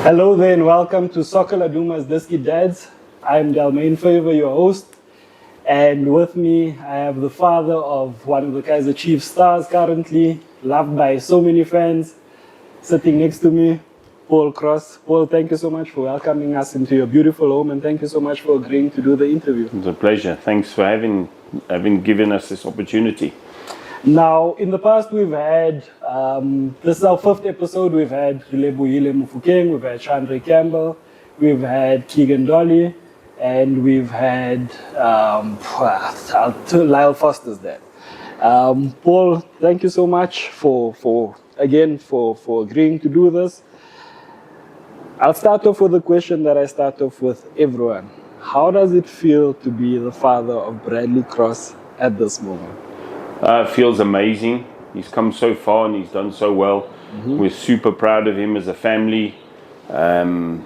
Hello there and welcome to Soccer Laduma's Diski Dads. I'm Delmain Faver, your host, and with me I have the father of one of the Kaizer Chiefs stars currently, loved by so many fans, sitting next to me, Paul Cross. Paul, thank you so much for welcoming us into your beautiful home, and thank you so much for agreeing to do the interview. It's a pleasure. Thanks for having given us this opportunity. Now, in the past we've had, this is our 5th episode, we've had Relebohile Mufokeng, we've had Chandra Campbell, we've had Keegan Dolly, and we've had Lyle Foster's dad. Paul, thank you so much for agreeing to do this. I'll start off with a question that I start off with everyone. How does it feel to be the father of Bradley Cross at this moment? Feels amazing. He's come so far and he's done so well. Mm-hmm. We're super proud of him as a family. And,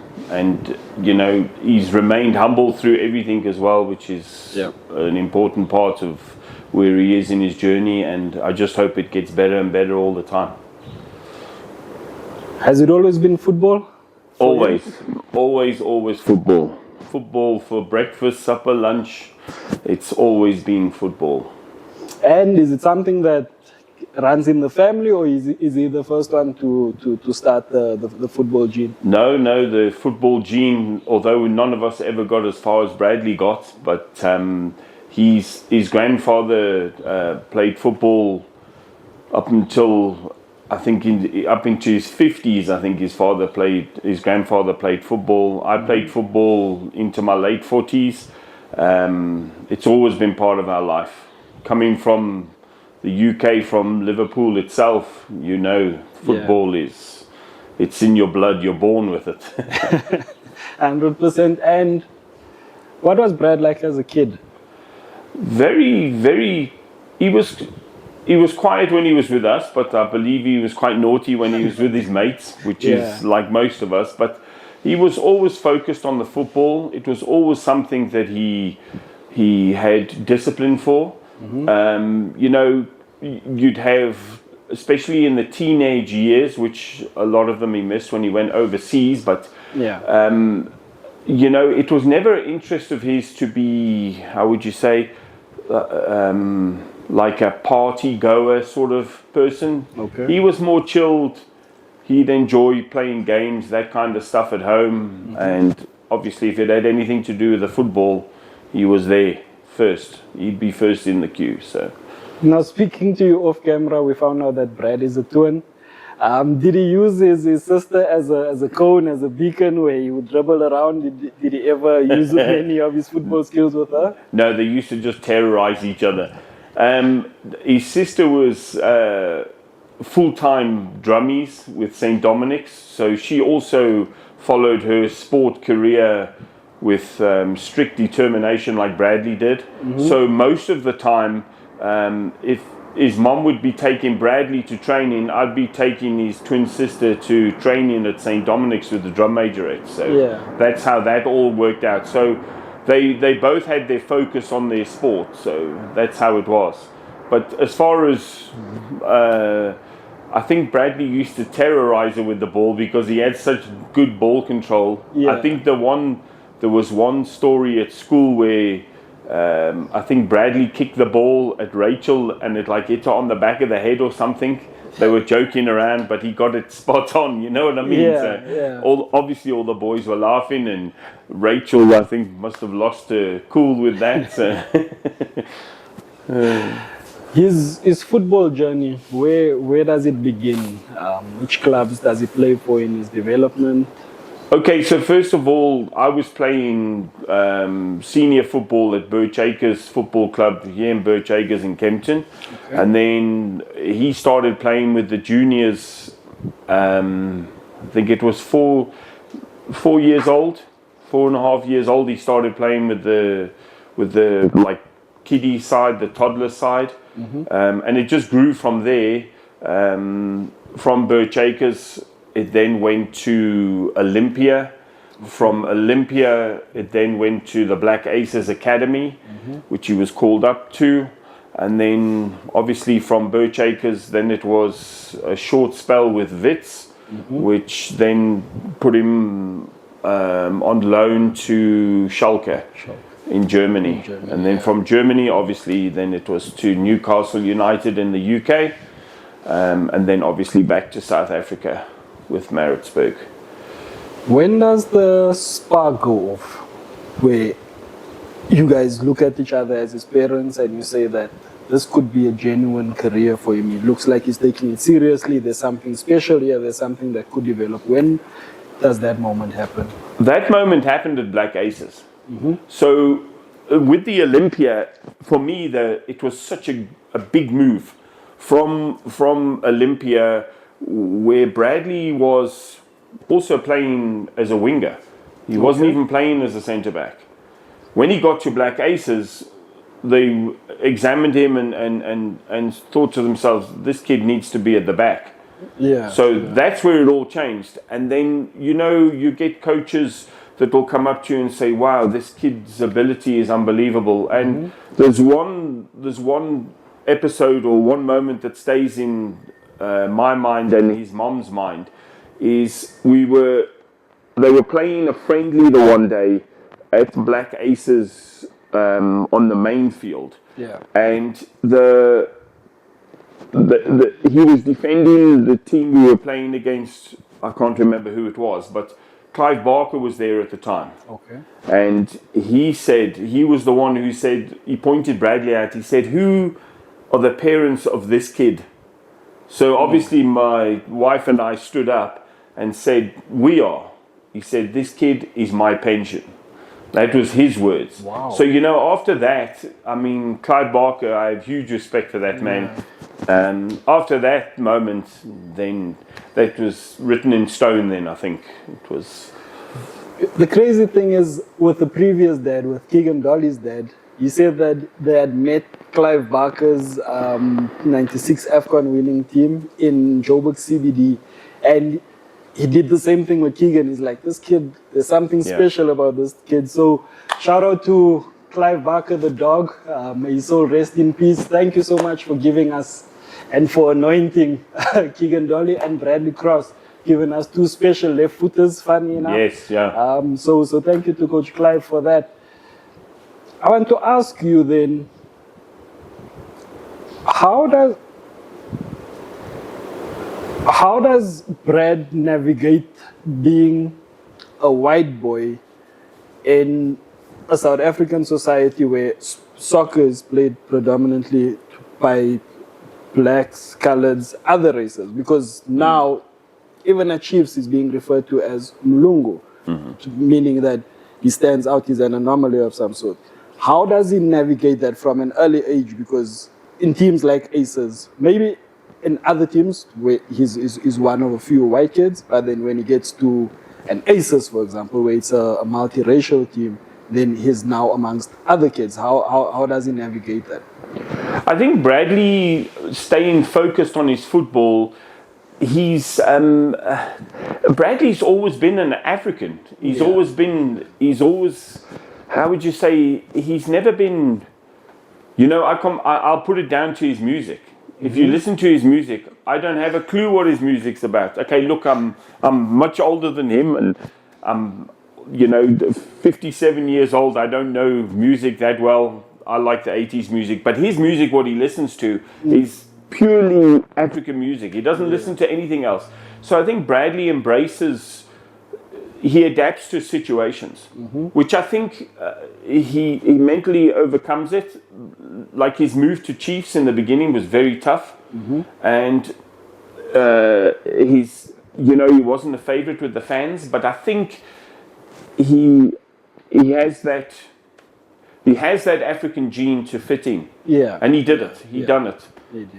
you know, he's remained humble through everything as well, which is an important part of where he is in his journey. And I just hope it gets better and better all the time. Has it always been football? Always football. Football for breakfast, supper, lunch. It's always been football. And is it something that runs in the family, or is he the first one to start the football gene? No, the football gene, although none of us ever got as far as Bradley got, but his grandfather played football up until, I think, up into his 50s. I think his grandfather played football. I played football into my late 40s. It's always been part of our life. Coming from the UK, from Liverpool itself, you know, football it's in your blood, you're born with it. 100%. And what was Brad like as a kid? Very, he was quiet when he was with us, but I believe he was quite naughty when he was with his mates, which is like most of us. But he was always focused on the football. It was always something that he had discipline for. Mm-hmm. You know, you'd have, especially in the teenage years, which a lot of them he missed when he went overseas, but you know, it was never an interest of his to be, how would you say, like a party goer sort of person. Okay. He was more chilled. He'd enjoy playing games, that kind of stuff at home. Mm-hmm. And obviously if it had anything to do with the football, he was there first. He'd be first in the queue. So now, speaking to you off camera, we found out that Brad is a twin. Did he use his sister as a cone, as a beacon, where he would dribble around? Did he ever use any of his football skills with her? No, they used to just terrorize each other. His sister was full-time drummies with St. Dominic's, so she also followed her sport career with strict determination like Bradley did. Mm-hmm. So most of the time, if his mom would be taking Bradley to training, I'd be taking his twin sister to training at St. Dominic's with the drum majorette. So that's how that all worked out. So they both had their focus on their sport. So that's how it was. But as far as I think Bradley used to terrorize her with the ball because he had such good ball control. Yeah. I think there was one story at school where I think Bradley kicked the ball at Rachel and it like hit her on the back of the head or something. They were joking around, but he got it spot on, you know what I mean? Obviously all the boys were laughing, and Rachel, I think, must have lost her cool with that. So. His football journey, where does it begin? Which clubs does he play for in his development? Okay, so first of all, I was playing senior football at Birch Acres Football Club here in Birch Acres in Kempton. Okay. And then he started playing with the juniors, I think it was 4 years old, 4.5 years old. He started playing with the like kiddie side, the toddler side. Mm-hmm. And it just grew from there, from Birch Acres. It then went to Olympia. From Olympia, it then went to the Black Aces Academy, which he was called up to. And then, obviously, from Birch Acres, then it was a short spell with Wits, which then put him on loan to Schalke. In Germany. And then from Germany, obviously, then it was to Newcastle United in the UK, and then obviously back to South Africa with Maritzburg. When does the spark go off, where you guys look at each other as his parents and you say that this could be a genuine career for him? It looks like he's taking it seriously. There's something special here. There's something that could develop. When does that moment happen? That moment happened at Black Aces. So with the Olympia, for me, it was such a big move from Olympia, where Bradley was also playing as a winger. He wasn't even playing as a centre back. When he got to Black Aces, they examined him and thought to themselves, this kid needs to be at the back. So that's where it all changed. And then, you get coaches that will come up to you and say, wow, this kid's ability is unbelievable. And there's one episode or one moment that stays in my mind and his mom's mind, is they were playing a friendly the one day at Black Aces on the main field. And he was defending the team we were playing against. I can't remember who it was, but Clive Barker was there at the time. And he said, he was the one who said, he pointed Bradley out, he said, who are the parents of this kid? So obviously my wife and I stood up and said, we are. He said, this kid is my pension. That was his words. So, after that, I mean, Clive Barker, I have huge respect for that man. After that moment, then that was written in stone then, I think. It was. The crazy thing is, with the previous dad, with Keegan Dolly's dad, he said that they had met Clive Barker's 96 AFCON winning team in Joburg CBD. And he did the same thing with Keegan. He's like, this kid, there's something special about this kid. So shout out to Clive Barker, the dog. May his soul rest in peace. Thank you so much for giving us and for anointing Keegan Dolly and Bradley Cross, giving us two special left footers, funny enough. So thank you to Coach Clive for that. I want to ask you then, how does Brad navigate being a white boy in a South African society where soccer is played predominantly by blacks, coloreds, other races? Because now, even at Chiefs, is being referred to as Mlungu, meaning that he stands out, he's an anomaly of some sort. How does he navigate that from an early age? Because in teams like Aces, maybe in other teams where he's one of a few white kids, but then when he gets to an Aces, for example, where it's a multiracial team, then he's now amongst other kids. How does he navigate that? I think Bradley, staying focused on his football, Bradley's always been an African. He's always, how would you say, he's never been, I'll put it down to his music. If you listen to his music, I don't have a clue what his music's about. Okay, look, I'm much older than him, and I'm 57 years old. I don't know music that well. I like the 80s music, but his music, what he listens to, is purely African music. He doesn't listen to anything else. So I think Bradley he adapts to situations, which I think he mentally overcomes it. Like his move to Chiefs in the beginning was very tough, and he wasn't a favorite with the fans, but I think he has that African gene to fit in. And he did it. He done it.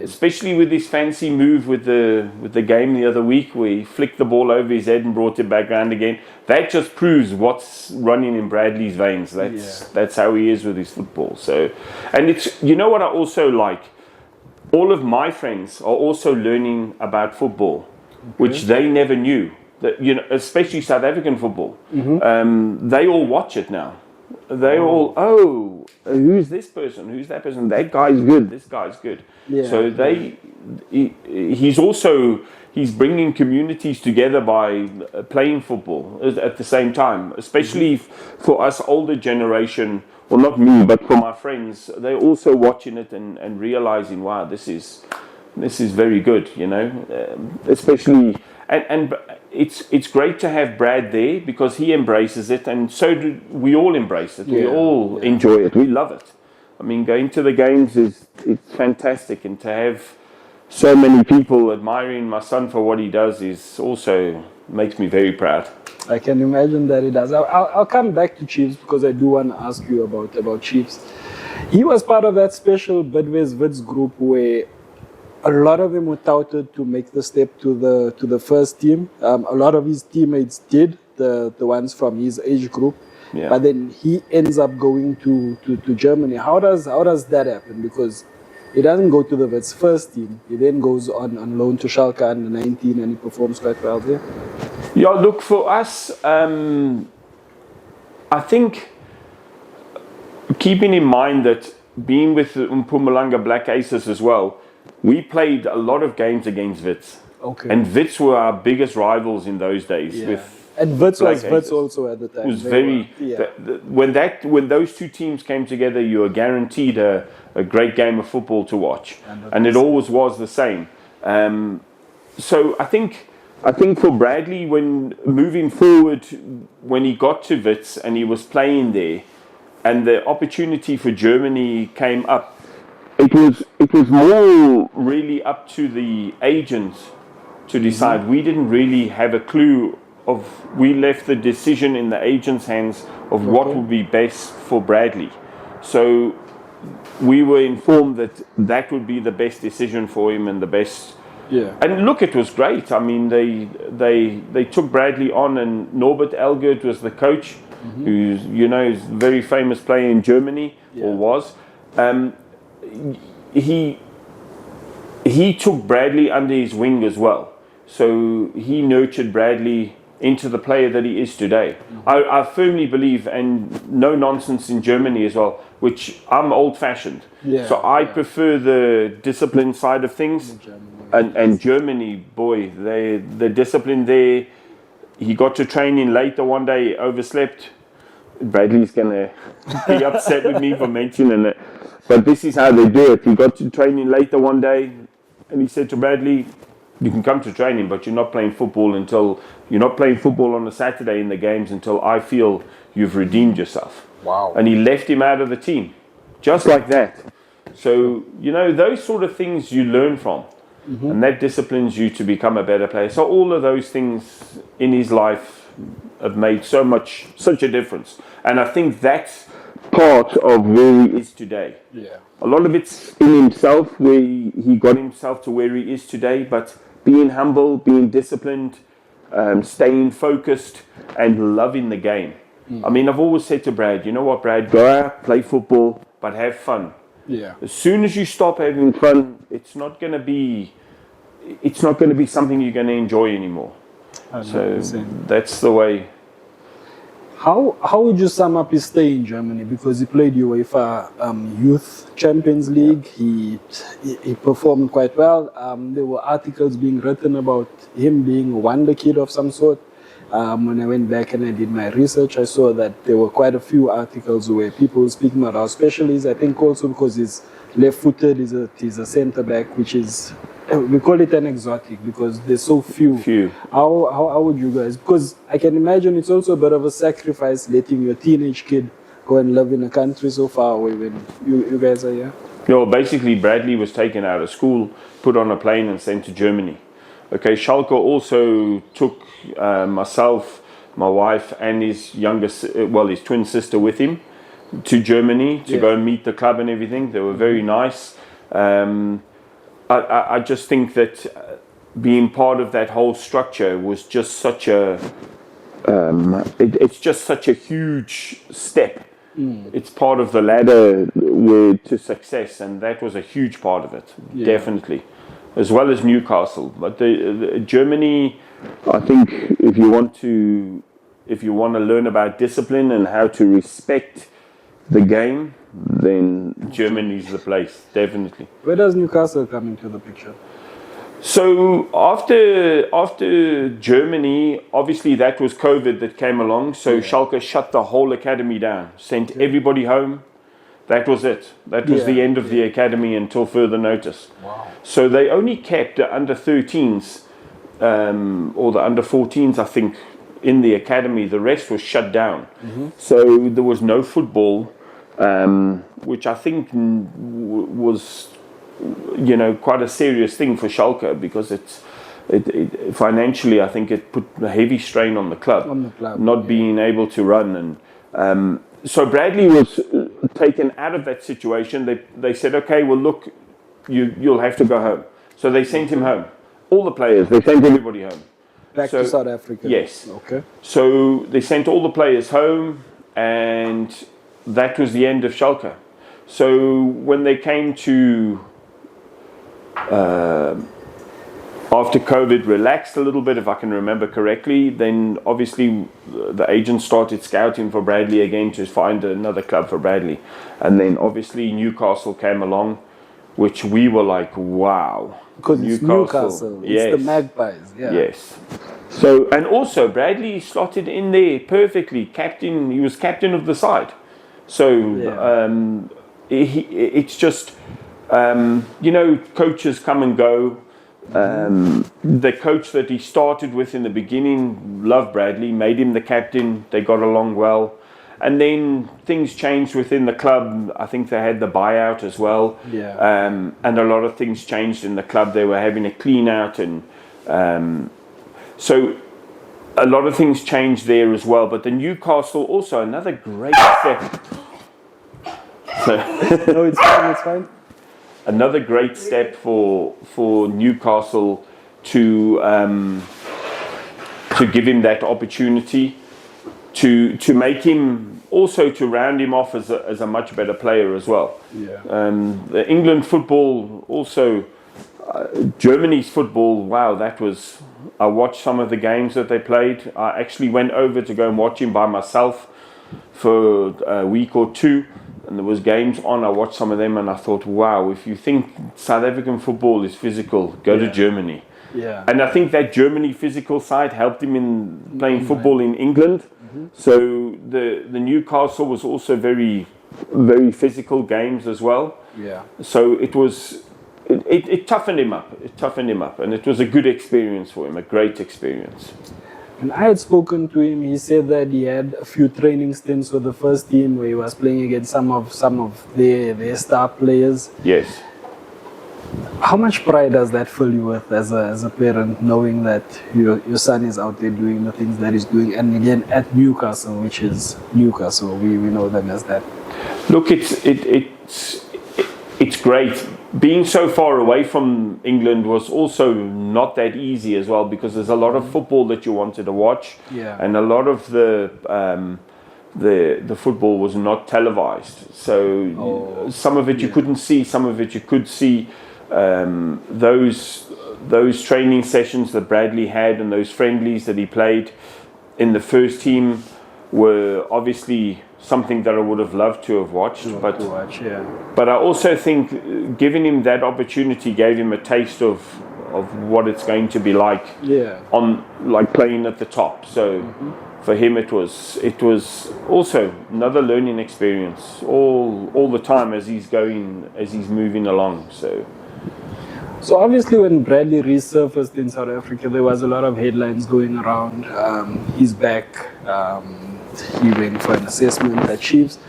Especially with his fancy move with the game the other week, where he flicked the ball over his head and brought it back around again. That just proves what's running in Bradley's veins. That's how he is with his football. So, and it's, what I also like, all of my friends are also learning about football, which they never knew. That, especially South African football. They all watch it now. They all, who's this person? Who's that person? That guy's good. This guy's good. Yeah. So he's bringing communities together by playing football at the same time, especially for us older generation, well, not me, but for my friends. They're also watching it and realizing, wow, this is very good, you know, especially, and it's great to have Brad there because he embraces it, and so do we all embrace it. We all enjoy it. We love it. I mean, going to the games it's fantastic, and to have so many people admiring my son for what he does is also makes me very proud. I can imagine that it does. I'll come back to Chiefs because I do want to ask you about Chiefs. He was part of that special Budweiser Wits group where a lot of them were touted to make the step to the first team. A lot of his teammates did, the ones from his age group. Yeah. But then he ends up going to Germany. How does that happen? Because he doesn't go to the Wits first team. He then goes on loan to Schalke under 19 and he performs quite well there. Yeah, look, for us, I think keeping in mind that being with the Mpumalanga Black Aces as well, we played a lot of games against Wits. Okay. And Wits were our biggest rivals in those days. Yeah. With And Wits was Black Wits Aces. also at the time. It was when those two teams came together, you were guaranteed a great game of football to watch, and it always was the same. So I think for Bradley, when moving forward, when he got to Wits and he was playing there, and the opportunity for Germany came up, it was more really up to the agents to decide. We didn't really have a clue. We left the decision in the agent's hands of what would be best for Bradley. So we were informed that would be the best decision for him and the best. Yeah. And look, it was great. I mean, they took Bradley on, and Norbert Elgert was the coach, who's is a very famous player in Germany, or was. He took Bradley under his wing as well. So he nurtured Bradley into the player that he is today. I firmly believe, and no nonsense in Germany as well, which I'm old-fashioned. Yeah, so I prefer the discipline side of things. And Germany, boy, the discipline there. He got to training later one day, overslept. Bradley's going to be upset with me for mentioning it. But this is how they do it. He got to training later one day, and he said to Bradley, you can come to training, but you're not playing football on a Saturday in the games until I feel you've redeemed yourself. Wow. And he left him out of the team, just like that. So, those sort of things you learn from, and that disciplines you to become a better player. So all of those things in his life have made such a difference. And I think that's part of where he is today. Yeah. A lot of it's in himself, where he got himself to where he is today, but being humble, being disciplined, staying focused, and loving the game. I mean, I've always said to Brad, you know what, Brad, go out, play football, but have fun. Yeah. As soon as you stop having fun, it's not going to be something you're going to enjoy anymore. 100%. So that's the way. How would you sum up his stay in Germany? Because he played UEFA Youth Champions League. He performed quite well. There were articles being written about him being a wonder kid of some sort. When I went back and I did my research, I saw that there were quite a few articles where people were speaking about how special he is. I think also because he's left-footed, he's a centre-back, which is, we call it an exotic because there's so few. How would you guys, because I can imagine it's also a bit of a sacrifice letting your teenage kid go and live in a country so far away when you guys are here. Basically Bradley was taken out of school, put on a plane and sent to Germany. Okay, Schalke also took myself, my wife and his his twin sister with him to Germany to go and meet the club and everything. They were very nice. I just think that being part of that whole structure was just such it's just such a huge step. It's part of the ladder to success, and that was a huge part of it, definitely, as well as Newcastle. But the Germany, I think, if you want to if you want to learn about discipline and how to respect the game, then Germany's the place, definitely. Where does Newcastle come into the picture? So after Germany, obviously that was COVID that came along. So Schalke shut the whole academy down, sent everybody home. That was it. That was the end of the academy until further notice. Wow. So they only kept the under 13s or the under 14s, I think, in the academy. The rest was shut down. So there was no football, which I think was, quite a serious thing for Schalke, because it financially, I think it put a heavy strain on the club, not being able to run. And so Bradley was taken out of that situation. They said, okay, well, look, you'll have to go home. So they sent him home. All the players, they sent everybody home. Back to South Africa? Yes. Okay. So they sent all the players home, and that was the end of Schalke. So when they came to, after COVID relaxed a little bit, if I can remember correctly, then obviously the agent started scouting for Bradley again to find another club for Bradley. And then obviously Newcastle came along, which we were like, wow. Because it's Newcastle. It's the Magpies. Yeah. Yes. So, and also Bradley slotted in there perfectly. He was captain of the side. So it's just, coaches come and go. The coach that he started with in the beginning loved Bradley, made him the captain. They got along well. And then things changed within the club. I think they had the buyout as well. Yeah. And a lot of things changed in the club. They were having a clean out, and so a lot of things changed there as well. But the Newcastle, also another great step. No, it's fine. Another great step for Newcastle to give him that opportunity to make him, also to round him off as a much better player as well. Yeah. The England football, also Germany's football. Wow, I watched some of the games that they played. I actually went over to go and watch him by myself for a week or two. And there was games on, I watched some of them, and I thought, wow, if you think South African football is physical, go to Germany. Yeah. And I think that Germany physical side helped him in playing football in England. So the Newcastle was also very, very physical games as well. Yeah. So it toughened him up. And it was a good experience for him, a great experience. And I had spoken to him. He said that he had a few training stints with the first team where he was playing against some of their star players. Yes. How much pride does that fill you with as a parent, knowing that your son is out there doing the things that he's doing, and again at Newcastle, which is Newcastle, we know them as that. Look, it's great. Being so far away from England was also not that easy as well, because there's a lot of football that you wanted to watch, and a lot of the football was not televised. So some of it you couldn't see, some of it you could see. Those training sessions that Bradley had and those friendlies that he played in the first team were obviously something that I would have loved to have watched. But I also think giving him that opportunity gave him a taste of what it's going to be like on like playing at the top. So for him it was also another learning experience all the time as he's moving along. So obviously when Bradley resurfaced in South Africa, there was a lot of headlines going around. He's back. He went for an assessment at Chiefs.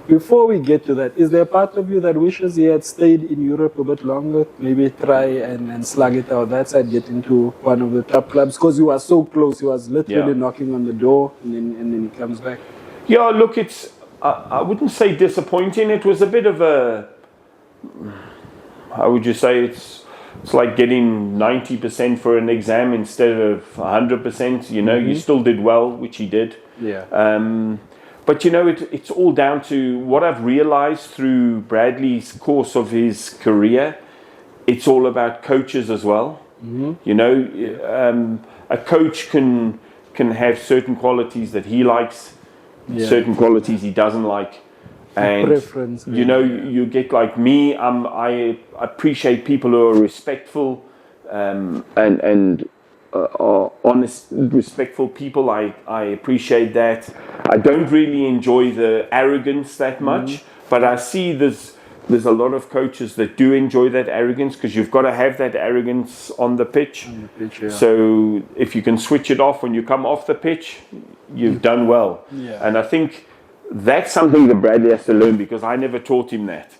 Before we get to that, is there a part of you that wishes he had stayed in Europe a bit longer? Maybe try and slug it out that side, get into one of the top clubs? Because he was so close. He was literally knocking on the door, and then he comes back. Yeah, look, it's I wouldn't say disappointing. It was a bit of a, how would you say, it's like getting 90% for an exam instead of 100%. You still did well, which he did. Yeah. But it's all down to what I've realized through Bradley's course of his career. It's all about coaches as well. A coach can can have certain qualities that he likes, certain qualities he doesn't like. And preference, you know, you get like me. I appreciate people who are respectful, and are honest, respectful people. I appreciate that. I don't really enjoy the arrogance that much, but I see there's a lot of coaches that do enjoy that arrogance, because you've got to have that arrogance on the pitch. So if you can switch it off when you come off the pitch, you've done well. And I think that's something that Bradley has to learn, because I never taught him that.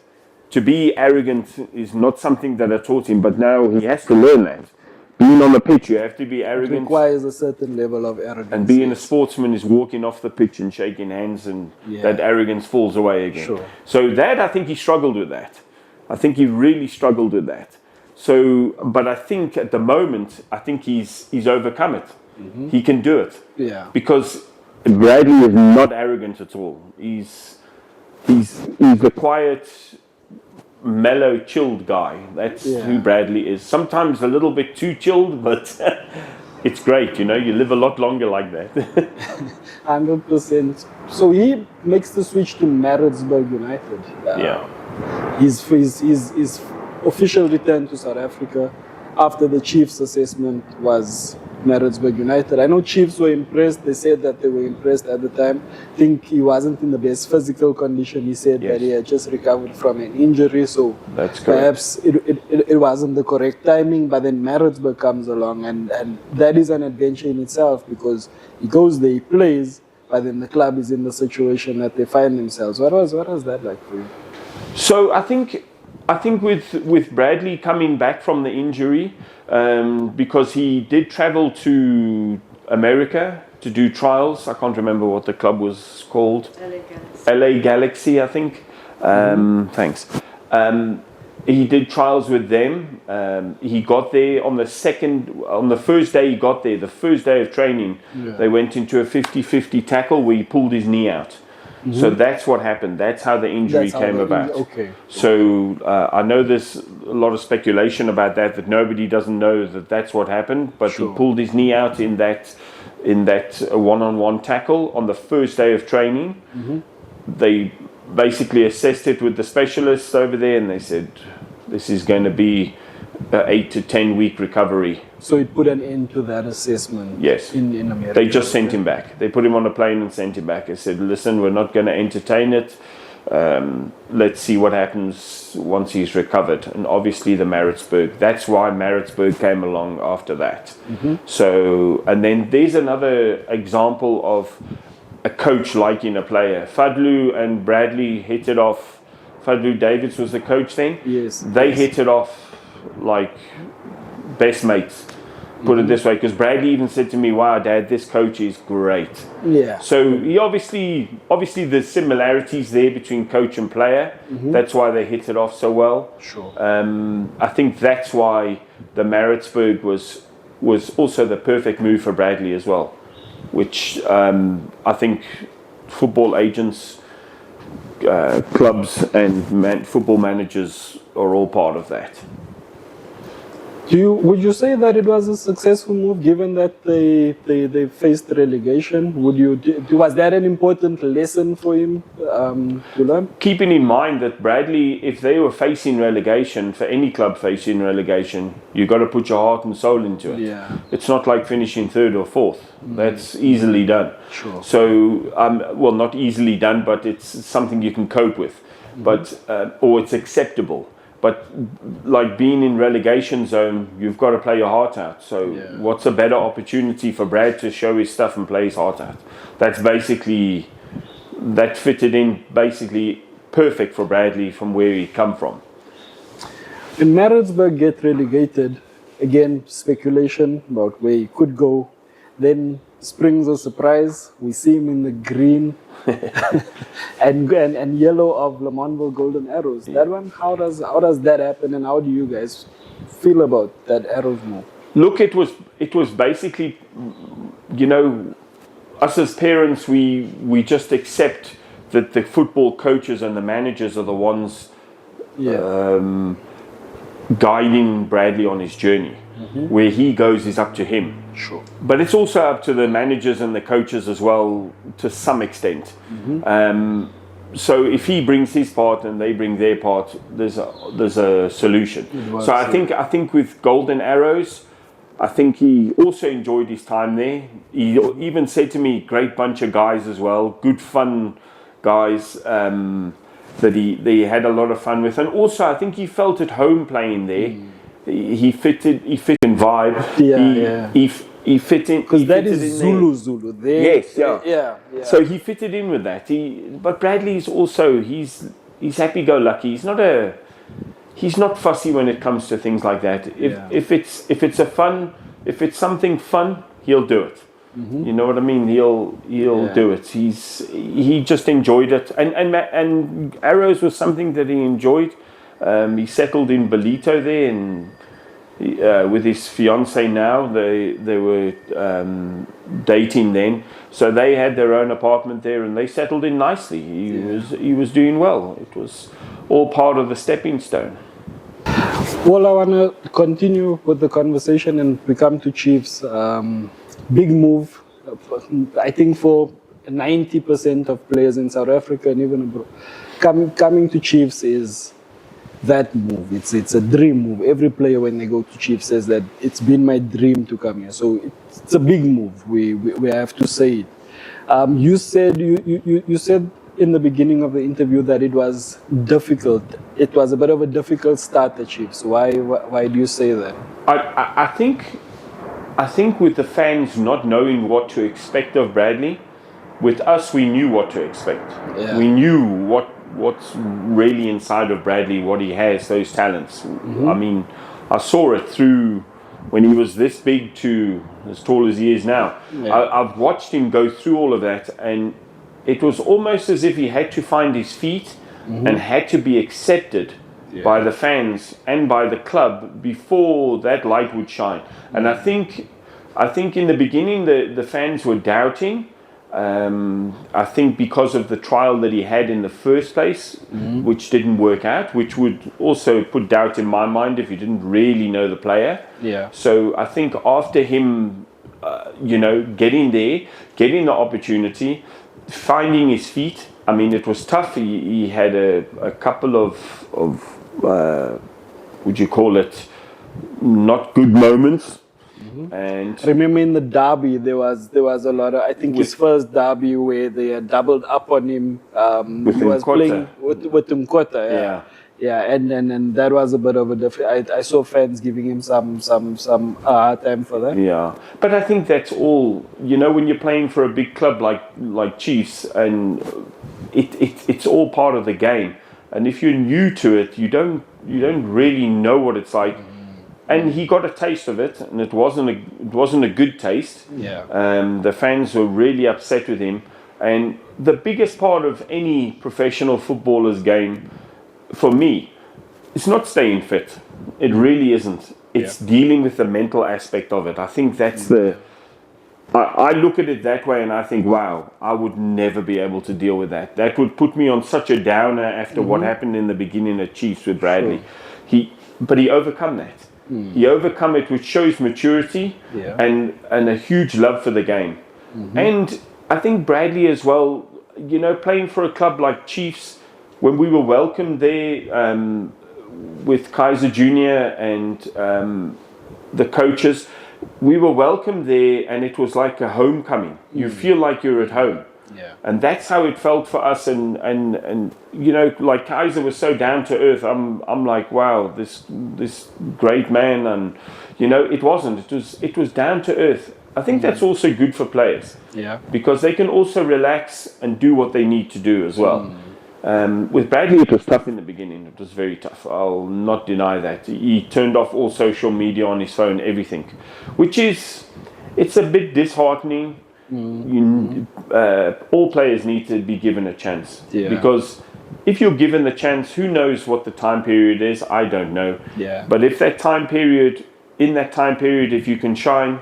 To be arrogant is not something that I taught him, but now he has to learn that. Being on the pitch, you have to be arrogant. It requires a certain level of arrogance. And being a sportsman is walking off the pitch and shaking hands, and that arrogance falls away again. So that, I think he struggled with that. I think he really struggled with that. So, but I think at the moment, I think he's overcome it. He can do it. Because Bradley is not arrogant at all. He's the quiet, mellow, chilled guy. That's who Bradley is. Sometimes a little bit too chilled, but it's great. You know, you live a lot longer like that. 100%. So he makes the switch to Maritzburg United. His official return to South Africa after the Chiefs assessment was Maritzburg United. I know Chiefs were impressed. They said that they were impressed at the time. I think he wasn't in the best physical condition. He said that he had just recovered from an injury, so perhaps it wasn't the correct timing. But then Maritzburg comes along, and that is an adventure in itself, because he goes there, he plays, but then the club is in the situation that they find themselves. What was that like for you? So I think with Bradley coming back from the injury, because he did travel to America to do trials. I can't remember what the club was called. LA Galaxy, I think. Thanks. He did trials with them. He got there on the first day he got there, the first day of training, they went into a 50-50 tackle where he pulled his knee out. So that's what happened. That's how the injury came about. So I know there's a lot of speculation about that nobody doesn't know that that's what happened. But he pulled his knee out in that one-on-one tackle on the first day of training. They basically assessed it with the specialists over there, and they said this is going to be an 8 to 10 week recovery. So it put an end to that assessment. Yes. In America. They just sent him back. They put him on a plane and sent him back. They said, listen, we're not going to entertain it. Let's see what happens once he's recovered. And obviously the Maritzburg. That's why Maritzburg came along after that. So, and then there's another example of a coach liking a player. Fadlu and Bradley hit it off. Fadlu Davids was the coach then. They hit it off like best mates, put it this way, because Bradley even said to me, wow, Dad, this coach is great. So he obviously there's similarities there between coach and player. That's why they hit it off so well. I think that's why the Maritzburg was also the perfect move for Bradley as well, which I think football agents, clubs and football managers are all part of that. Would you say that it was a successful move, given that they faced relegation? Was that an important lesson for him to learn? Keeping in mind that Bradley, if they were facing relegation, for any club facing relegation, you've got to put your heart and soul into it. It's not like finishing third or fourth. That's easily done. So, well, not easily done, but it's something you can cope with, or it's acceptable. But like being in relegation zone, you've got to play your heart out. So what's a better opportunity for Brad to show his stuff and play his heart out? That fitted in basically perfect for Bradley from where he come from. When Maritzburg get relegated, again, speculation about where he could go. Then springs a surprise. We see him in the green and yellow of Lamontville Golden Arrows. That one, how does that happen, and how do you guys feel about that Arrows move? Look, it was basically, you know, us as parents, we just accept that the football coaches and the managers are the ones guiding Bradley on his journey. Where he goes is up to him. Sure. But it's also up to the managers and the coaches as well, to some extent. So if he brings his part and they bring their part, there's a solution. So I think with Golden Arrows, I think he also enjoyed his time there. He even said to me, great bunch of guys as well, good fun guys that he had a lot of fun with. And also I think he felt at home playing there. He fit in vibe. He fit in. Because that is Zulu. Yes, yeah. So he fitted in with that. But Bradley's also, he's happy-go-lucky. He's not fussy when it comes to things like that. If it's something fun, he'll do it. You know what I mean? He'll do it. He just enjoyed it. And Arrows was something that he enjoyed. He settled in Belito there, and with his fiancée now, they were dating then, so they had their own apartment there, and they settled in nicely. He was doing well. It was all part of the stepping stone. Well, I want to continue with the conversation, and we come to Chiefs. Big move, I think, for 90% of players in South Africa and even abroad. Coming to Chiefs is that move. It's a dream move. Every player when they go to Chiefs says that it's been my dream to come here. So it's a big move. We have to say it. You said you said in the beginning of the interview that it was difficult. It was a bit of a difficult start at Chiefs. Why do you say that? I think with the fans not knowing what to expect of Bradley, with us we knew what to expect. Yeah. We knew what's really inside of Bradley, what he has, those talents. I mean, I saw it through when he was this big to as tall as he is now. I've watched him go through all of that, and it was almost as if he had to find his feet and had to be accepted by the fans and by the club before that light would shine. And I think in the beginning the fans were doubting. I think because of the trial that he had in the first place, which didn't work out, which would also put doubt in my mind if you didn't really know the player. Yeah. So I think after him, getting there, getting the opportunity, finding his feet. I mean, it was tough. He had a couple of would you call it, not good moments. And remember in the derby there was a lot of, I think his first derby where they had doubled up on him. He was playing with Mkota. Yeah, and that was a bit of a I saw fans giving him some hard time for that. Yeah, but I think that's all. When you're playing for a big club like Chiefs, and it's all part of the game. And if you're new to it, you don't really know what it's like. And he got a taste of it, and it wasn't a good taste. Yeah. The fans were really upset with him, and the biggest part of any professional footballer's game, for me, it's not staying fit. It really isn't. It's dealing with the mental aspect of it. I think that's I look at it that way, and I think, wow, I would never be able to deal with that. That would put me on such a downer after what happened in the beginning at Chiefs with Bradley. But he overcome that. He overcome it, which shows maturity and a huge love for the game. And I think Bradley as well, playing for a club like Chiefs, when we were welcomed there with Kaizer Jr. and the coaches, we were welcomed there, and it was like a homecoming. You feel like you're at home. Yeah. And that's how it felt for us, and like Kaizer was so down to earth. I'm like, wow, this great man, and it wasn't. It was down to earth. I think that's also good for players. Yeah. Because they can also relax and do what they need to do as well. With Bradley, it was tough in the beginning. It was very tough. I'll not deny that. He turned off all social media on his phone, everything, it's a bit disheartening. All players need to be given a chance, because if you're given the chance, who knows what the time period is? I don't know. But if that time period, if you can shine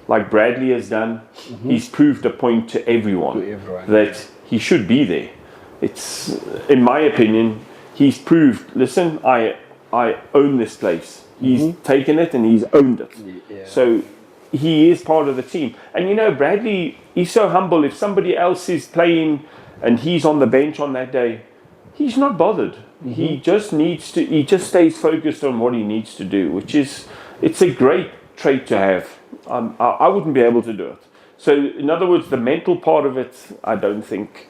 like Bradley has done, he's proved a point to everyone that he should be there. It's, in my opinion, he's proved, listen, I own this place. He's taken it and he's owned it. Yeah. So he is part of the team. And you know, Bradley, he's so humble. If somebody else is playing and he's on the bench on that day, he's not bothered. He just stays focused on what he needs to do, it's a great trait to have. I wouldn't be able to do it. So in other words, the mental part of it, I don't think,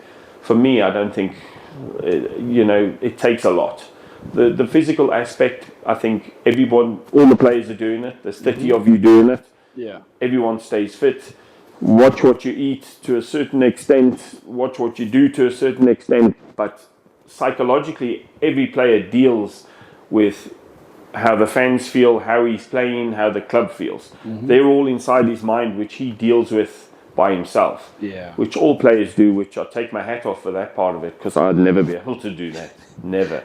it takes a lot. The physical aspect, I think all the players are doing it. There's 30 of you doing it. Yeah. Everyone stays fit. Watch what you eat to a certain extent. Watch what you do to a certain extent. But psychologically, every player deals with how the fans feel, how he's playing, how the club feels. They're all inside his mind, which he deals with by himself. Yeah. Which all players do, which I take my hat off for that part of it, because I'd never be able to do that. Never.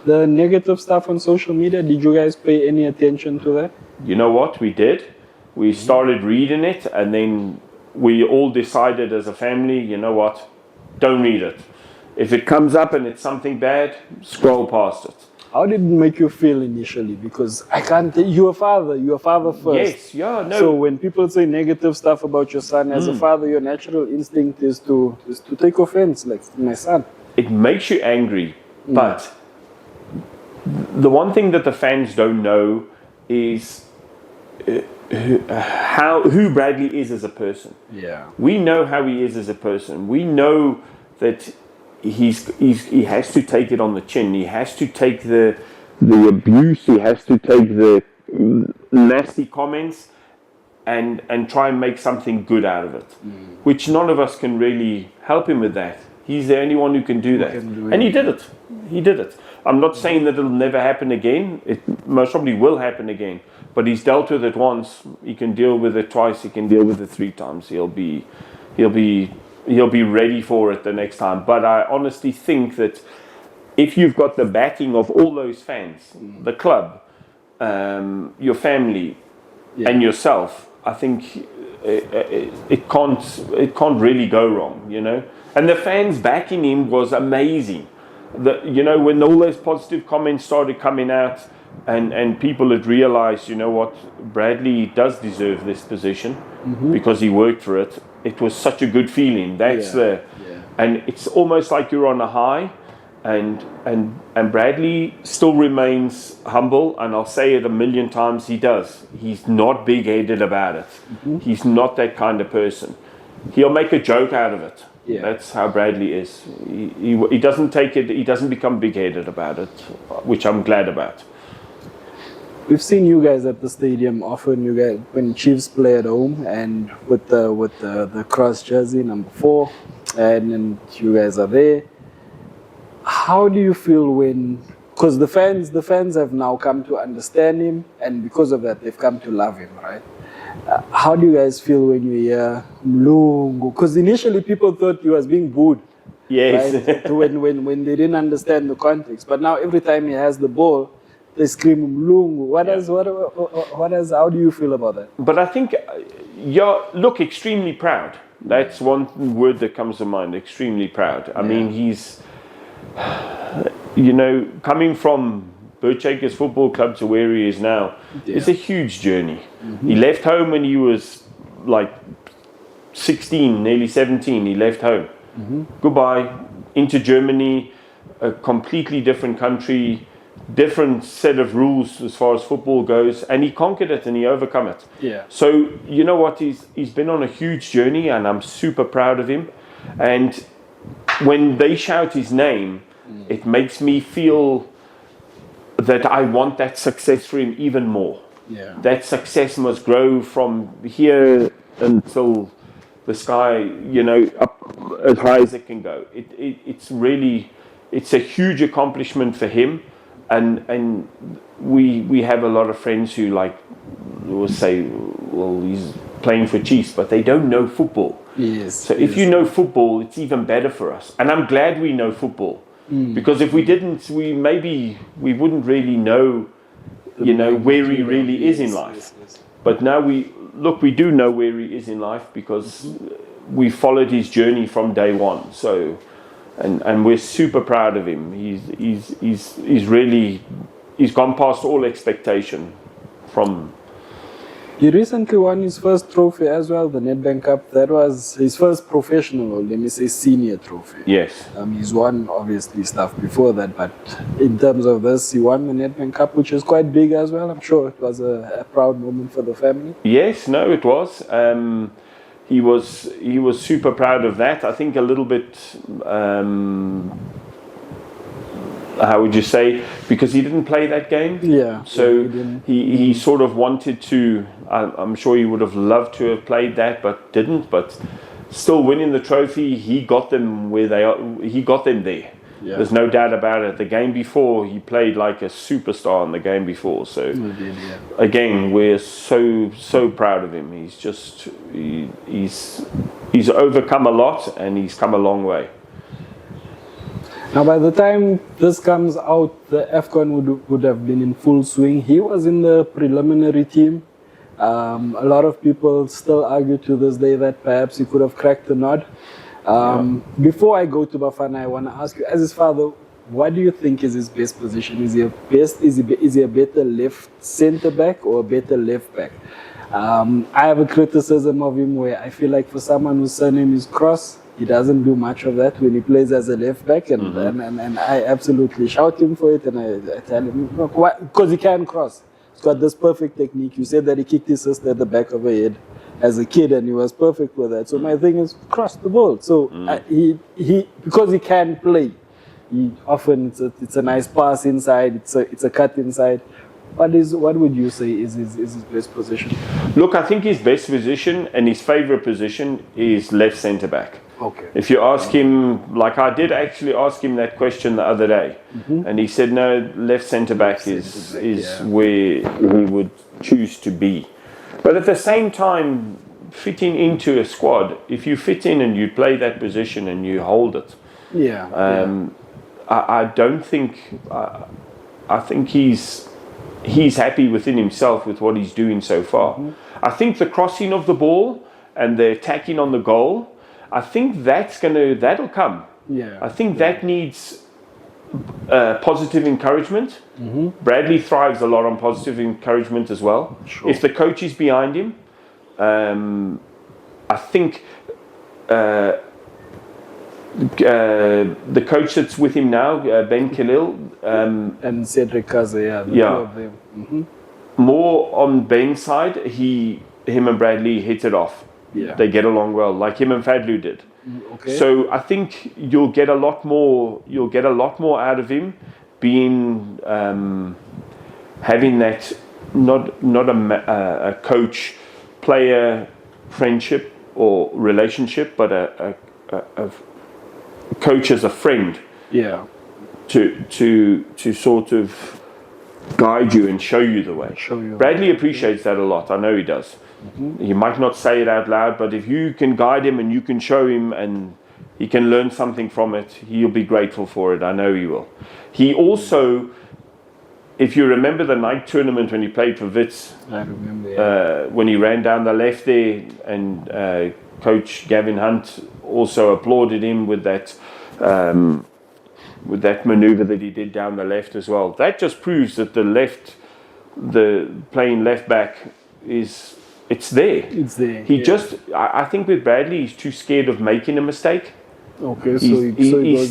The negative stuff on social media, did you guys pay any attention to that? You know what? We did. We started reading it, and then we all decided as a family, you know what? Don't read it. If it comes up and it's something bad, scroll past it. How did it make you feel initially? Because you're a father first. Yes, yeah, no. So when people say negative stuff about your son, as a father, your natural instinct is to take offense, like my son. It makes you angry, but the one thing that the fans don't know is who Bradley is as a person. Yeah. We know how he is as a person. We know that he has to take it on the chin. He has to take the abuse. He has to take the nasty comments and try and make something good out of it. Which none of us can really help him with that. He's the only one who can do that. And he did it. He did it. I'm not saying that it'll never happen again. It most probably will happen again. But he's dealt with it once. He can deal with it twice. He can deal with it 3 times. He'll be ready for it the next time. But I honestly think that if you've got the backing of all those fans, the club, your family, and yourself, I think it can't really go wrong, you know. And the fans backing him was amazing. When all those positive comments started coming out, and people had realized, you know what, Bradley does deserve this position because he worked for it. It was such a good feeling. And it's almost like you're on a high, and Bradley still remains humble, and I'll say it a million times, he does. He's not big-headed about it. He's not that kind of person. He'll make a joke out of it. Yeah. That's how Bradley is. He doesn't take it. He doesn't become big-headed about it, which I'm glad about. We've seen you guys at the stadium often. You guys when Chiefs play at home and with the cross jersey number 4, and you guys are there. How do you feel when? Because the fans have now come to understand him, and because of that, they've come to love him, right? How do you guys feel when you hear Mlungu? Because initially people thought he was being booed. Yes. Right? when they didn't understand the context. But now every time he has the ball, they scream Mlungu. How do you feel about that? But I think look extremely proud. That's one word that comes to mind. Extremely proud. I mean, he's coming from Birch Acres Football Club to where he is now, it's a huge journey. He left home when he was like 16, nearly 17. He left home. Goodbye, into Germany, a completely different country, different set of rules as far as football goes, and he conquered it and he overcome it. Yeah. So you know what? He's been on a huge journey, and I'm super proud of him. And when they shout his name, it makes me feel that I want that success for him even more. Yeah. That success must grow from here until the sky, up as high as it can go. It's a huge accomplishment for him, and we have a lot of friends who will say, well, he's playing for Chiefs, but they don't know football. Yes. So if you know football, it's even better for us. And I'm glad we know football. Because if we didn't, we wouldn't really know, where he really is in life. Yes. But now we do know where he is in life because we followed his journey from day one. So, and we're super proud of him. He's really he's gone past all expectation from. He recently won his first trophy as well, the Nedbank Cup. That was his first professional, or let me say senior trophy. Yes. He's won obviously stuff before that, but in terms of this, he won the Nedbank Cup, which is quite big as well. I'm sure it was a proud moment for the family. Yes, no, it was. He was super proud of that. I think a little bit. How would you say? Because he didn't play that game. Yeah. So he sort of wanted to. I'm sure he would have loved to have played that, but didn't. But still, winning the trophy, he got them where they are. He got them there. Yeah. There's no doubt about it. The game before, he played like a superstar in the game before. So again, we're so proud of him. He's just he's overcome a lot, and he's come a long way. Now, by the time this comes out, the AFCON would have been in full swing. He was in the preliminary team. A lot of people still argue to this day that perhaps he could have cracked the nod. Before I go to Bafana, I want to ask you, as his father, what do you think is his best position? Is he a better left centre back or a better left back? I have a criticism of him where I feel like for someone whose surname is Cross, he doesn't do much of that when he plays as a left back, and I absolutely shout him for it, and I tell him, because he can cross. He's got this perfect technique. You said that he kicked his sister at the back of her head as a kid, and he was perfect with that. So my thing is cross the ball. So he because he can play, he often it's a nice pass inside. It's a cut inside. What would you say is his best position? Look, I think his best position and his favourite position is left centre back. Okay. If you ask him, like I did actually ask him that question the other day, and he said no, left centre back is where he would choose to be. But at the same time, fitting into a squad, if you fit in and you play that position and you hold it, I don't think. I think he's happy within himself with what he's doing so far. I think the crossing of the ball and the attacking on the goal, I think that'll come. Yeah. I think that needs positive encouragement. Bradley thrives a lot on positive encouragement as well. Sure. If the coach is behind him, I think the coach that's with him now, Ben Khalil, and Cedric Kaze, two of them. More on Ben's side, him and Bradley hit it off. Yeah. They get along well, like him and Fadlu did. Okay. So I think you'll get a lot more out of him being having that not a coach player friendship or relationship, but a coach as a friend. Yeah. To sort of guide you and show you the way. Bradley appreciates that a lot. I know he does. He might not say it out loud, but if you can guide him and you can show him and he can learn something from it, he'll be grateful for it. I know he will. He also, if you remember the night tournament when he played for Wits, I remember, when he ran down the left there, and Coach Gavin Hunt also applauded him with that manoeuvre that he did down the left as well. That just proves that the playing left back it's there. It's there. I think with Bradley, he's too scared of making a mistake. Okay, he's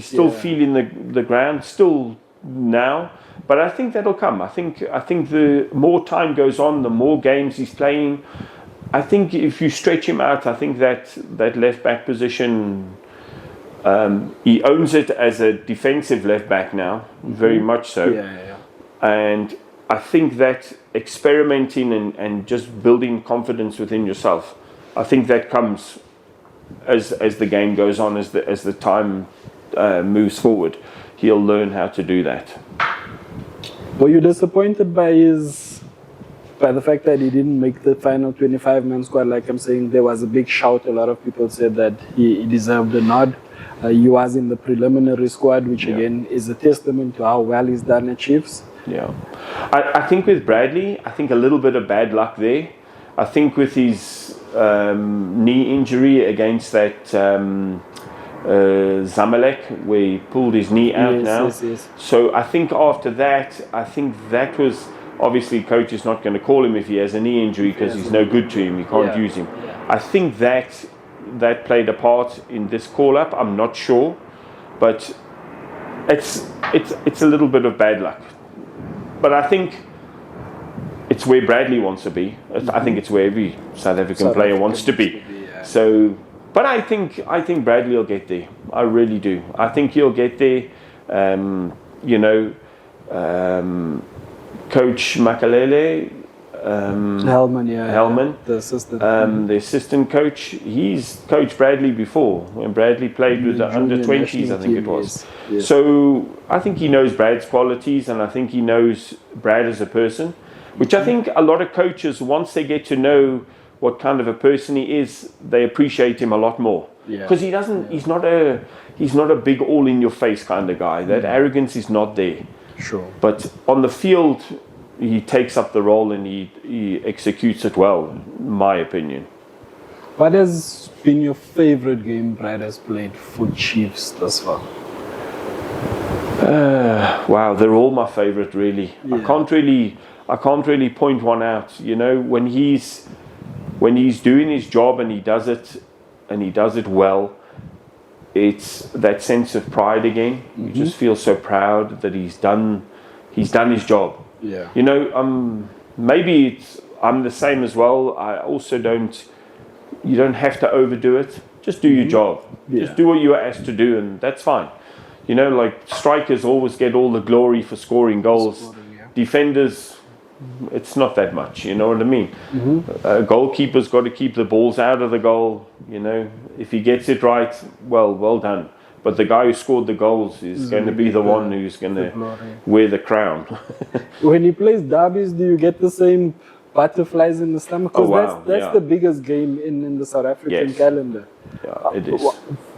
still feeling the ground still now, but I think that'll come. I think the more time goes on, the more games he's playing. I think if you stretch him out, I think that left back position, he owns it as a defensive left back now, very much so. And I think that experimenting and just building confidence within yourself, I think that comes as the game goes on, as the time moves forward. He'll learn how to do that. Were you disappointed by the fact that he didn't make the final 25-man squad? Like I'm saying, there was a big shout. A lot of people said that he deserved a nod. He was in the preliminary squad, which again is a testament to how well he's done at Chiefs. Yeah, I think with Bradley, I think a little bit of bad luck there. I think with his knee injury against that Zamalek, where he pulled his knee out now. Yes. So I think after that, that was obviously coach is not going to call him if he has a knee injury because he's no good to him. He can't use him. Yeah. I think that played a part in this call up. I'm not sure, but it's a little bit of bad luck. But I think it's where Bradley wants to be. I think it's where every South African player wants to be. So, but I think Bradley will get there. I really do. I think he'll get there. Coach Makalele, Hellman, the assistant coach. He's coached Bradley before when Bradley played with the under 20s, I think it was. Yes. So I think he knows Brad's qualities, and I think he knows Brad as a person, which I think a lot of coaches, once they get to know what kind of a person he is, they appreciate him a lot more. Because he doesn't. He's not a big all in your face kind of guy. That arrogance is not there. Sure. But on the field, he takes up the role and he executes it well, in my opinion. What has been your favorite game Brad has played for Chiefs thus far? Wow, they're all my favorite, really. Yeah. I can't really point one out. You know, when he's doing his job and he does it well, it's that sense of pride again. You just feel so proud that he's done his job. Yeah. You know, maybe I'm the same as well. I also you don't have to overdo it. Just do your job. Yeah. Just do what you are asked to do, and that's fine. You know, like strikers always get all the glory for scoring goals. Defenders, it's not that much. You know what I mean? Goalkeeper's got to keep the balls out of the goal. You know, if he gets it right, well done. But the guy who scored the goals is going to be the one who's going to wear the crown. When he plays derbies, do you get the same butterflies in the stomach? Because that's the biggest game in the South African calendar. Yeah, it is.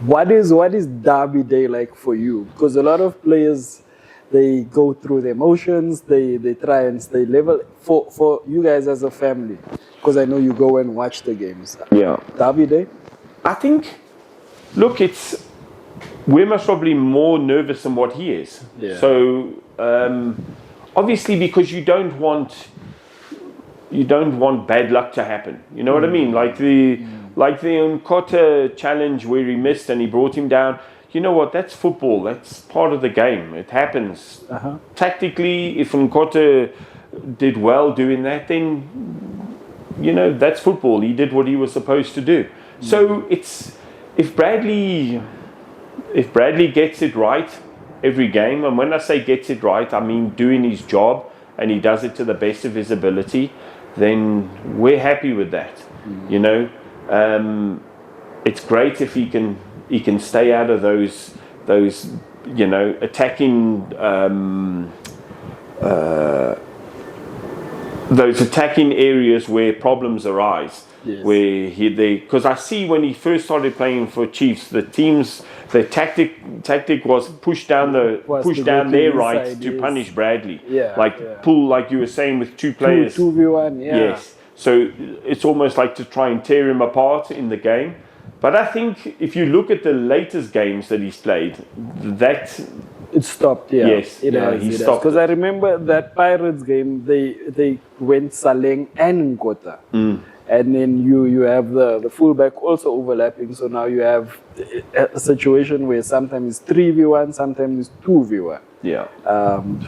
What is derby day like for you? Because a lot of players, they go through the emotions, they try and stay level. For you guys as a family, because I know you go and watch the games. Yeah. Derby day? I think, look, we're most probably more nervous than what he is. Yeah. So, obviously, because you don't want bad luck to happen. You know what I mean? Like the Nkota challenge where he missed and he brought him down. You know what? That's football. That's part of the game. It happens. Tactically, if Nkota did well doing that, then, you know, that's football. He did what he was supposed to do. So if Bradley gets it right every game, and when I say gets it right, I mean doing his job, and he does it to the best of his ability, then we're happy with that. You know, it's great if he can stay out of those you know, attacking those attacking areas where problems arise. Yes. Where because I see when he first started playing for Chiefs, the tactic was push down their right to punish Bradley. Pull, like you were saying, with two players. 2v1, Yes. So it's almost like to try and tear him apart in the game. But I think if you look at the latest games that he's played, it stopped. Yeah. Yes. He stopped. Because I remember that Pirates game, they went Saleng and Nkota. And then you have the fullback also overlapping. So now you have a situation where sometimes it's 3v1, sometimes it's 2v1. Yeah.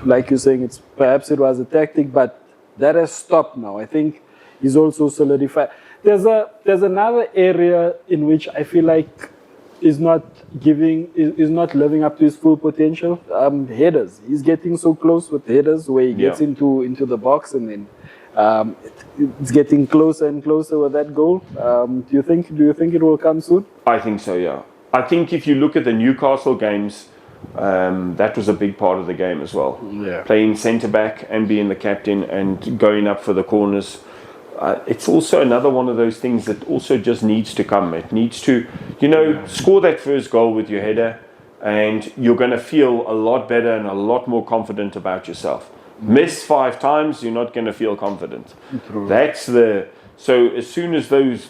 Like you're saying, perhaps it was a tactic, but that has stopped now. I think he's also solidified. There's another area in which I feel like is not living up to his full potential. Headers. He's getting so close with headers where he gets into the box, and then it's getting closer and closer with that goal. Do you think it will come soon? I think so, yeah. I think if you look at the Newcastle games, that was a big part of the game as well. Yeah. Playing centre back and being the captain and going up for the corners. It's also another one of those things that also just needs to come. It needs to, score that first goal with your header, and you're going to feel a lot better and a lot more confident about yourself. Miss 5 times, you're not going to feel confident. True. So as soon as those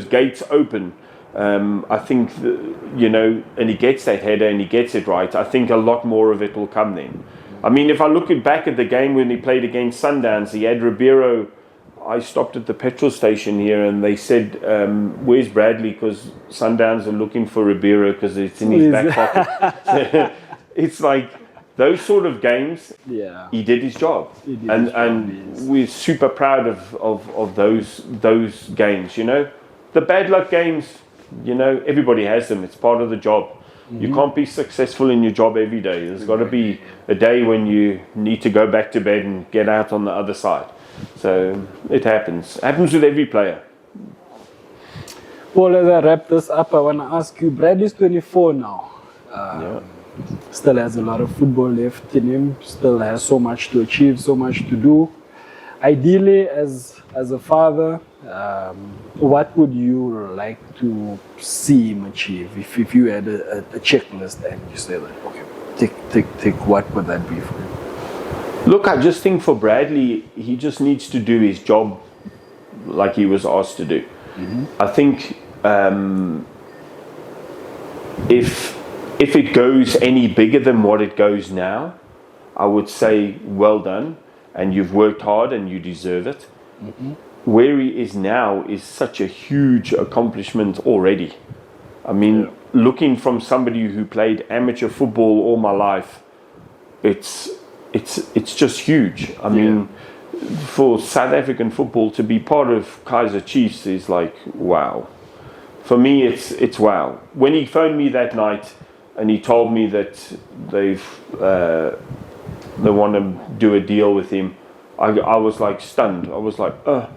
gates open, I think, and he gets that header and he gets it right, I think a lot more of it will come then. I mean, if I look back at the game when he played against Sundowns, he had Ribeiro. I stopped at the petrol station here and they said, where's Bradley? Because Sundowns are looking for Ribeiro because it's in his back pocket. It's like those sort of games, he did his job. And we're super proud of those games, The bad luck games, everybody has them. It's part of the job. You can't be successful in your job every day. There's got to be a day when you need to go back to bed and get out on the other side. So it happens. It happens with every player. Well, as I wrap this up, I want to ask you, Bradley's 24 now. Still has a lot of football left in him. Still has so much to achieve, so much to do. Ideally, as a father, what would you like to see him achieve? If you had a checklist and you say that, okay, tick, what would that be for him? Look, I just think for Bradley, he just needs to do his job like he was asked to do. I think if it goes any bigger than what it goes now, I would say well done, and you've worked hard and you deserve it. Where he is now is such a huge accomplishment already. I mean, looking from somebody who played amateur football all my life, it's just huge. I mean, for South African football to be part of Kaizer Chiefs is like, wow. For me, it's wow. When he phoned me that night and he told me that they want to do a deal with him, I was like stunned. I was like, I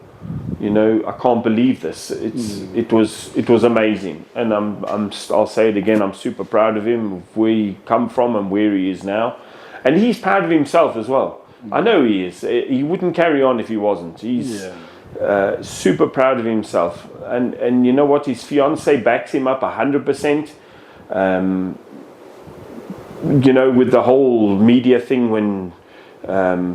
can't believe this. It was amazing, and I'll say it again. I'm super proud of him, of where he come from and where he is now, and he's proud of himself as well. I know he is. He wouldn't carry on if he wasn't. He's super proud of himself, and you know what? His fiance backs him up 100%. With the whole media thing when.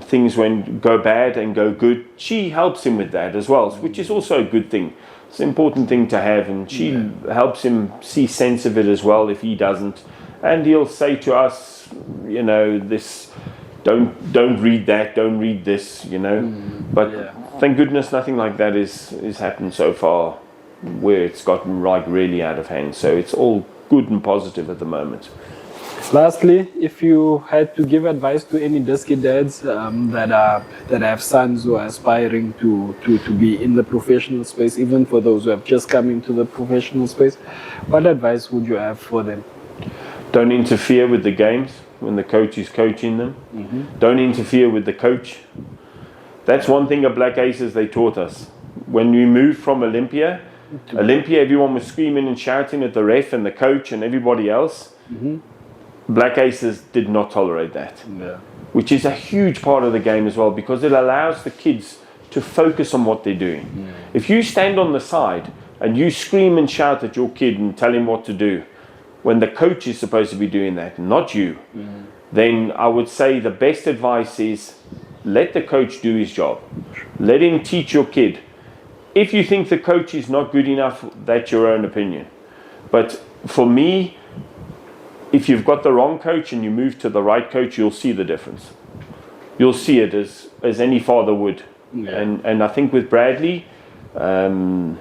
Things go bad and go good, she helps him with that as well, which is also a good thing. It's an important thing to have, and she helps him see sense of it as well if he doesn't. And he'll say to us, this, don't read that, don't read this, But thank goodness nothing like that is happened so far, where it's gotten really out of hand. So it's all good and positive at the moment. Lastly, if you had to give advice to any Diski dads that have sons who are aspiring to be in the professional space, even for those who have just come into the professional space, what advice would you have for them? Don't interfere with the games when the coach is coaching them. Don't interfere with the coach. That's one thing at Black Aces they taught us. When we moved from Olympia, everyone was screaming and shouting at the ref and the coach and everybody else. Black Aces did not tolerate that, which is a huge part of the game as well, because it allows the kids to focus on what they're doing. If you stand on the side and you scream and shout at your kid and tell him what to do, when the coach is supposed to be doing that, not you, then I would say the best advice is let the coach do his job. Let him teach your kid. If you think the coach is not good enough, that's your own opinion. But for me, if you've got the wrong coach and you move to the right coach, you'll see the difference. You'll see it as any father would. And I think with Bradley, for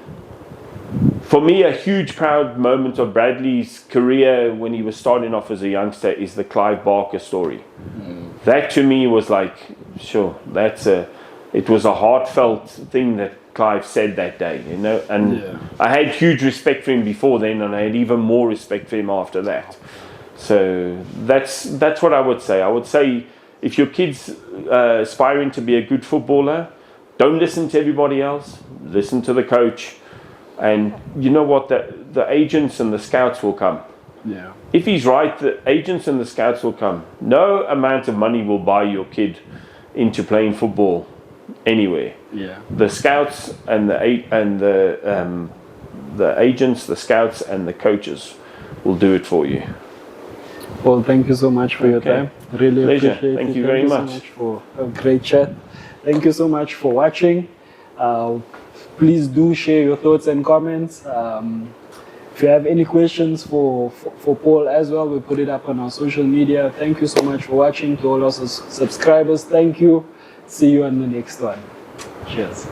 me, a huge proud moment of Bradley's career when he was starting off as a youngster is the Clive Barker story. That to me was like, sure, it was a heartfelt thing that Clive said that day, and I had huge respect for him before then, and I had even more respect for him after that. So that's what I would say. I would say if your kid's aspiring to be a good footballer, don't listen to everybody else. Listen to the coach, and you know what? The agents and the scouts will come. If he's right, the agents and the scouts will come. No amount of money will buy your kid into playing football anywhere. The scouts and the agents, the scouts and the coaches will do it for you. Well, thank you so much for your time. Really Pleasure. appreciate it. Thank you very much. So much for a great chat. Thank you so much for watching. Please do share your thoughts and comments. If you have any questions for Paul as well, we put it up on our social media. Thank you so much for watching. To all our subscribers, thank you. See you on the next one. Cheers.